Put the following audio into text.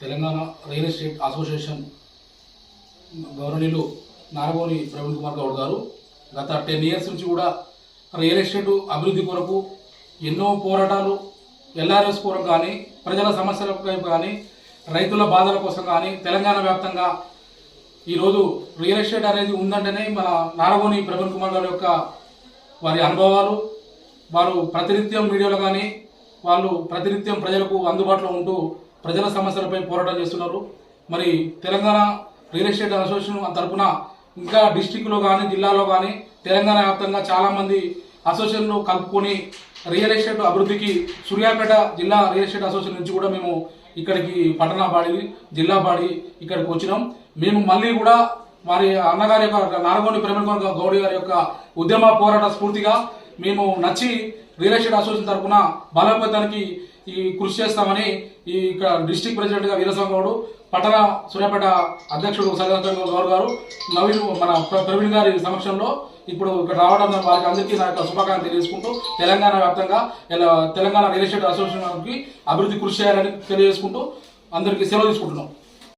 Telangana real estate association గవర్నీలు నారగోని ప్రవీణ్ కుమార్ గౌడ్ గారు గత 10 years నుంచి కూడా రియల్ ఎస్టేట్ అభివృద్ధి కొరకు ఎన్నో పోరాటాలు ఎల్ఆర్ఎస్ కొరకు కానీ ప్రజల సమస్యలపై కానీ రైతుల బాధల కోసం కానీ తెలంగాణ వ్యాప్తంగా ఈరోజు రియల్ ఎస్టేట్ అనేది ఉందంటేనే మన నారగోని ప్రవీణ్ కుమార్ గారి యొక్క వారి అనుభవాలు, వారు ప్రతినిత్యం మీడియాలో కానీ వాళ్ళు ప్రతినిత్యం ప్రజలకు అందుబాటులో ఉంటూ ప్రజల సమస్యలపై పోరాటం చేస్తున్నారు. మరి తెలంగాణ రియల్ ఎస్టేట్ అసోసియేషన్ తరఫున ఇంకా డిస్టిక్లో కానీ జిల్లాలో కానీ తెలంగాణ వ్యాప్తంగా చాలామంది అసోసియేషన్లు కలుపుకొని రియల్ ఎస్టేట్ అభివృద్ధికి సూర్యాపేట జిల్లా రియల్ ఎస్టేట్ అసోసియేషన్ నుంచి కూడా మేము ఇక్కడికి పట్టణ బాడీ జిల్లా బాడీ ఇక్కడికి వచ్చినాం. మేము మళ్ళీ కూడా వారి అన్నగారి యొక్క నారగోని ప్రవీణ్ కుమార్ గౌడ్ గారి యొక్క ఉద్యమ పోరాట స్ఫూర్తిగా మేము నచ్చి రియల్ ఎస్టేట్ అసోసియేషన్ తరఫున బలోపేతానికి కృషి చేస్తామని ఇక్కడ డిస్ట్రిక్ట్ ప్రెసిడెంట్గా వీరస్వామి గౌడ్, పట్టణ సూర్యాపేట అధ్యక్షుడు సదానంద గౌడ్ గారు, నవీన్ మన ప్రవీణ్ గారి సమక్షంలో ఇప్పుడు ఇక్కడ రావడం వారికి అందరికీ నా యొక్క శుభాకాంక్షలు తెలియజేసుకుంటూ తెలంగాణ వ్యాప్తంగా తెలంగాణ రియల్ ఎస్టేట్ అసోసియేషన్కి అభివృద్ధి కృషి చేయాలని తెలియజేసుకుంటూ అందరికీ సెలవు తీసుకుంటున్నాం.